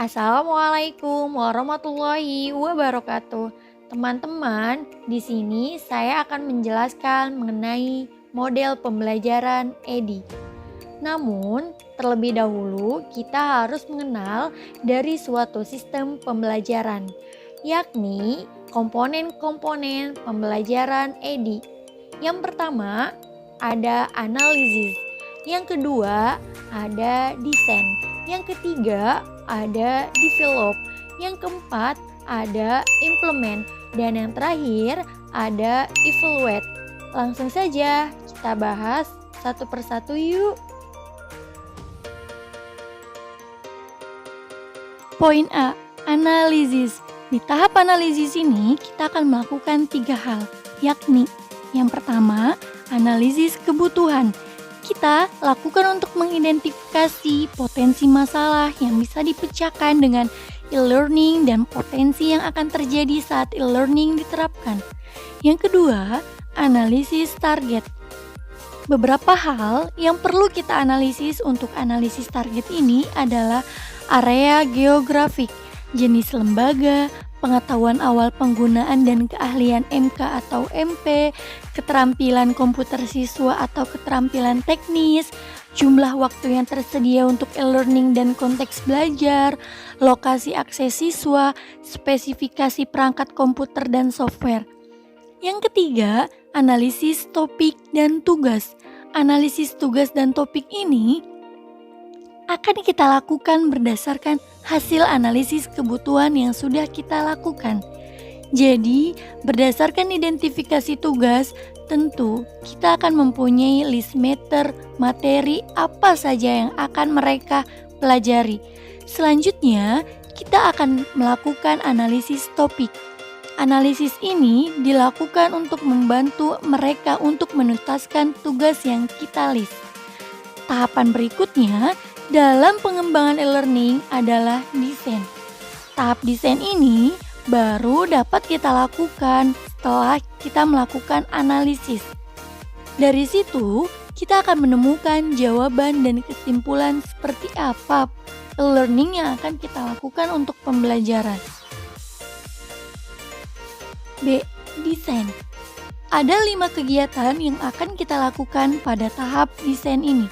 Assalamualaikum warahmatullahi wabarakatuh. Teman-teman, di sini saya akan menjelaskan mengenai model pembelajaran EDI. Namun, terlebih dahulu kita harus mengenal dari suatu sistem pembelajaran, yakni komponen-komponen pembelajaran EDI. Yang pertama, ada analisis. Yang kedua, ada desain. Yang ketiga, ada develop. Yang keempat, ada implement. Dan yang terakhir, ada evaluate. Langsung saja kita bahas satu persatu yuk. Poin A, analisis. Di tahap analisis ini kita akan melakukan 3 hal, yakni yang pertama, analisis kebutuhan. Kita lakukan untuk mengidentifikasi potensi masalah yang bisa dipecahkan dengan e-learning dan potensi yang akan terjadi saat e-learning diterapkan. Yang kedua, analisis target. Beberapa hal yang perlu kita analisis untuk analisis target ini adalah area geografik, jenis lembaga, pengetahuan awal penggunaan dan keahlian MK atau MP, keterampilan komputer siswa atau keterampilan teknis, jumlah waktu yang tersedia untuk e-learning dan konteks belajar, lokasi akses siswa, spesifikasi perangkat komputer dan software. Yang ketiga, analisis topik dan tugas. Analisis tugas dan topik ini akan kita lakukan berdasarkan hasil analisis kebutuhan yang sudah kita lakukan. Jadi, berdasarkan identifikasi tugas, tentu kita akan mempunyai list materi apa saja yang akan mereka pelajari. Selanjutnya, kita akan melakukan analisis topik. Analisis ini dilakukan untuk membantu mereka untuk menuntaskan tugas yang kita list. Tahapan berikutnya dalam pengembangan e-learning adalah desain. Tahap desain ini baru dapat kita lakukan setelah kita melakukan analisis. Dari situ, kita akan menemukan jawaban dan kesimpulan seperti apa e-learning yang akan kita lakukan untuk pembelajaran. B. Desain. Ada 5 kegiatan yang akan kita lakukan pada tahap desain ini,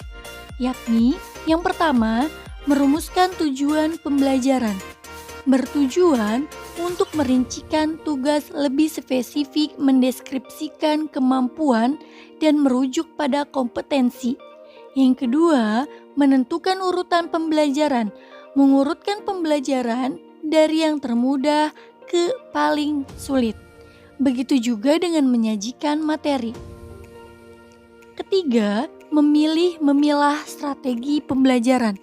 yakni yang pertama, merumuskan tujuan pembelajaran. Bertujuan untuk merincikan tugas lebih spesifik, mendeskripsikan kemampuan, dan merujuk pada kompetensi. Yang kedua, menentukan urutan pembelajaran. Mengurutkan pembelajaran dari yang termudah ke paling sulit. Begitu juga dengan menyajikan materi. Ketiga, memilah strategi pembelajaran.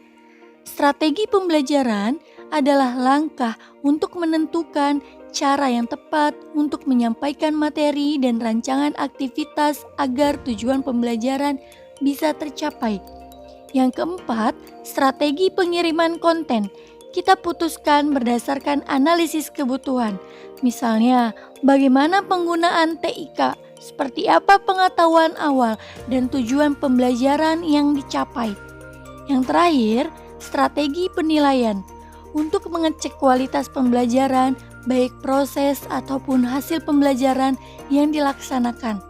Strategi pembelajaran adalah langkah untuk menentukan cara yang tepat untuk menyampaikan materi dan rancangan aktivitas agar tujuan pembelajaran bisa tercapai. Yang keempat, strategi pengiriman konten. Kita putuskan berdasarkan analisis kebutuhan. Misalnya, bagaimana penggunaan TIK, seperti apa pengetahuan awal dan tujuan pembelajaran yang dicapai. Yang terakhir, strategi penilaian. Untuk mengecek kualitas pembelajaran, baik proses ataupun hasil pembelajaran yang dilaksanakan.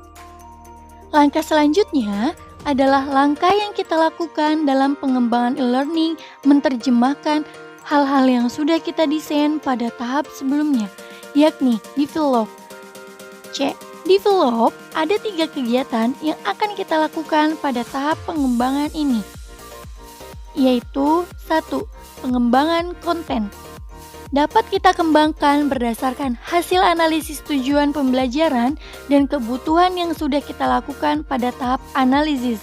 Langkah selanjutnya adalah langkah yang kita lakukan dalam pengembangan e-learning, menerjemahkan hal-hal yang sudah kita desain pada tahap sebelumnya, yakni develop. C. Develop, ada 3 kegiatan yang akan kita lakukan pada tahap pengembangan ini, yaitu 1. Pengembangan konten. Dapat kita kembangkan berdasarkan hasil analisis tujuan pembelajaran dan kebutuhan yang sudah kita lakukan pada tahap analisis.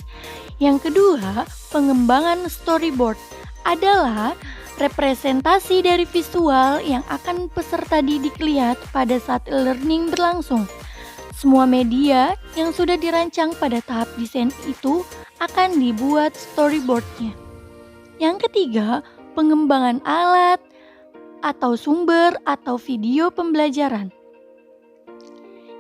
Yang kedua, pengembangan storyboard adalah representasi dari visual yang akan peserta didik lihat pada saat e-learning berlangsung. Semua media yang sudah dirancang pada tahap desain itu akan dibuat storyboardnya. Yang ketiga, pengembangan alat atau sumber atau video pembelajaran.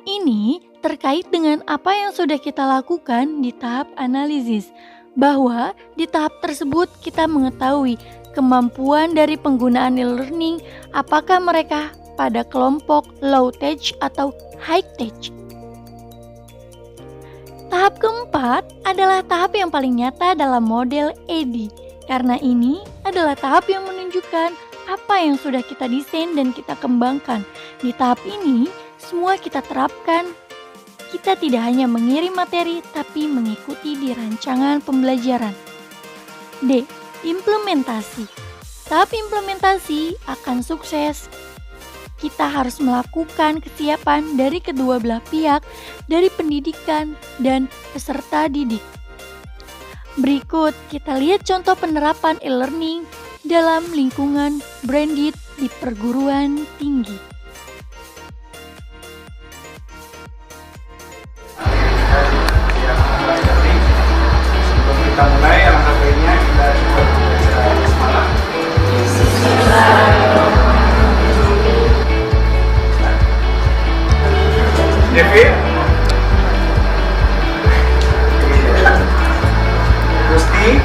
Ini terkait dengan apa yang sudah kita lakukan di tahap analisis, bahwa di tahap tersebut kita mengetahui kemampuan dari penggunaan e-learning, apakah mereka pada kelompok low tech atau high tech. Tahap keempat adalah tahap yang paling nyata dalam model EDI, karena ini adalah tahap yang menunjukkan apa yang sudah kita desain dan kita kembangkan. Di tahap ini, semua kita terapkan. Kita tidak hanya mengirim materi, tapi mengikuti di rancangan pembelajaran. D. Implementasi. Tahap implementasi akan sukses. Kita harus melakukan kesiapan dari kedua belah pihak, dari pendidikan dan peserta didik. Berikut kita lihat contoh penerapan e-learning dalam lingkungan branded di perguruan tinggi. Sebelum kita mulai, alangkah baiknya kita coba membaca basmalah. Devi, Gusti,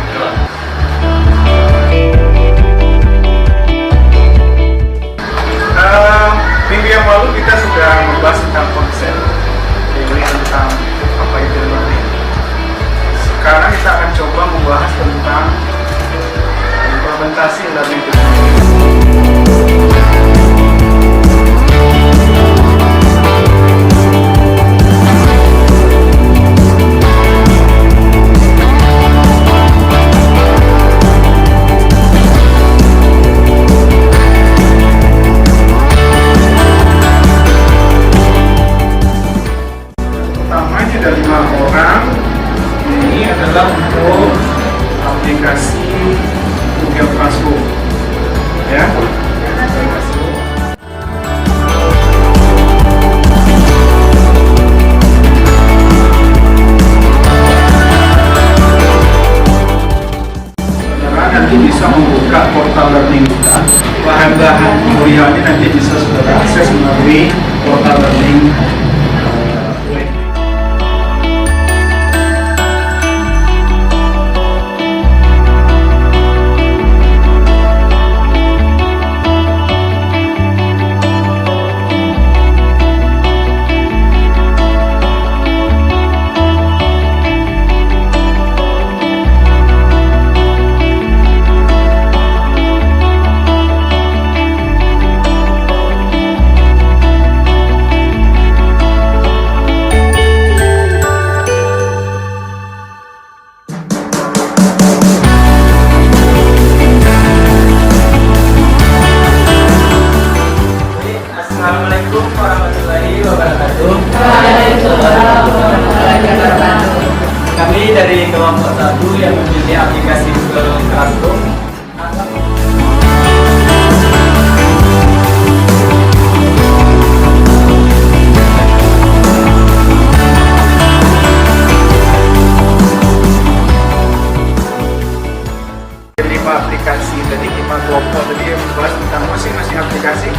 minggu yang lalu kita sudah membahas tentang konsep, tentang apa itu learning. Sekarang kita akan coba membahas tentang implementasi learning technology. Utamanya ada 5 orang. Ini adalah untuk aplikasi Google Classroom, ya. Saudara nanti bisa membuka portal learning kita. Bahan-bahan tutorialnya nanti bisa saudara akses melalui portal learning. Assalamualaikum warahmatullahi wabarakatuh. Kami dari kelompok 1 yang memilih aplikasi Google Classroom. Aplikasi tadi 5 kelompok tadi yang membahas tentang masing-masing aplikasi.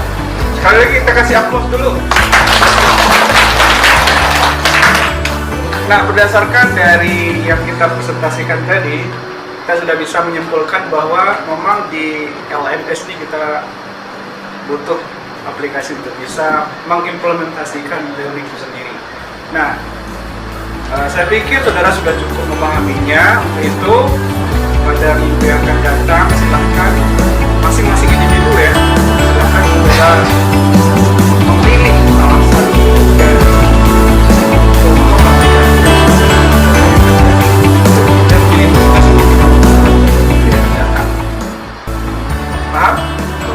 Sekali lagi kita kasih aplaus dulu. Nah, berdasarkan dari yang kita presentasikan tadi, kita sudah bisa menyimpulkan bahwa memang di LMS ini kita butuh aplikasi untuk bisa mengimplementasikan learning itu sendiri. Nah, saya pikir saudara sudah cukup memahaminya. Untuk itu, pada minggu yang akan datang, silahkan masing-masing individu ya, silahkan saudara memilih salah satu dari contoh aplikasi dan pilih tugas minggu yang datang. Paham?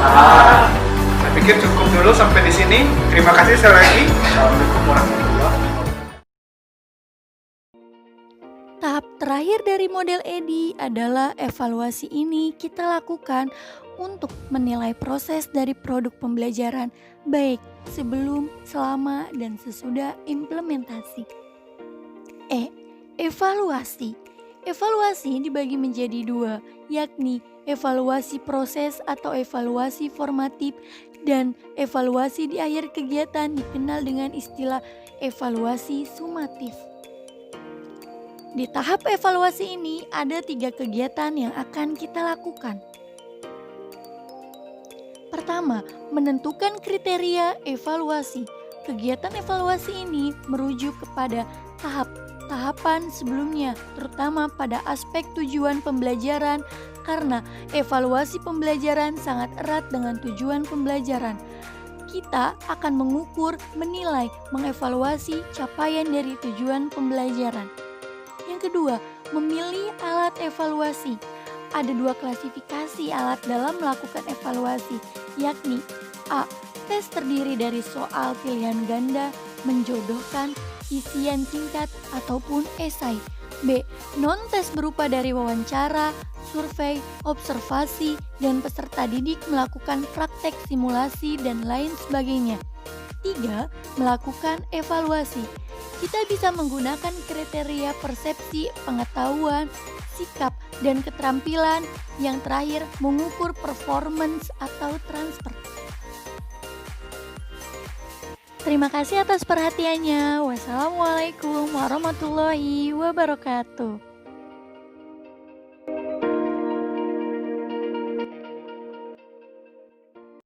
Paham. Saya pikir cukup dulu sampai di sini. Terima kasih sekali lagi. Assalamualaikum warahmatullahi wabarakatuh. Tahap terakhir dari model EDI adalah evaluasi. Ini kita lakukan untuk menilai proses dari produk pembelajaran baik sebelum, selama, dan sesudah implementasi. Evaluasi. Evaluasi dibagi menjadi 2, yakni evaluasi proses atau evaluasi formatif dan evaluasi di akhir kegiatan dikenal dengan istilah evaluasi sumatif. Di tahap evaluasi ini ada 3 kegiatan yang akan kita lakukan. pertama, menentukan kriteria evaluasi. Kegiatan evaluasi ini merujuk kepada tahapan sebelumnya, terutama pada aspek tujuan pembelajaran, karena evaluasi pembelajaran sangat erat dengan tujuan pembelajaran. Kita akan mengukur, menilai, mengevaluasi capaian dari tujuan pembelajaran. Yang kedua, memilih alat evaluasi. Ada 2 klasifikasi alat dalam melakukan evaluasi, yakni A. Tes terdiri dari soal pilihan ganda, menjodohkan, isian singkat, ataupun esai. B. Non-tes berupa dari wawancara, survei, observasi, dan peserta didik melakukan praktek simulasi dan lain sebagainya. 3. Melakukan evaluasi. Kita bisa menggunakan kriteria persepsi, pengetahuan, sikap, dan keterampilan. Yang terakhir, mengukur performance atau transfer. Terima kasih atas perhatiannya. Wassalamualaikum warahmatullahi wabarakatuh.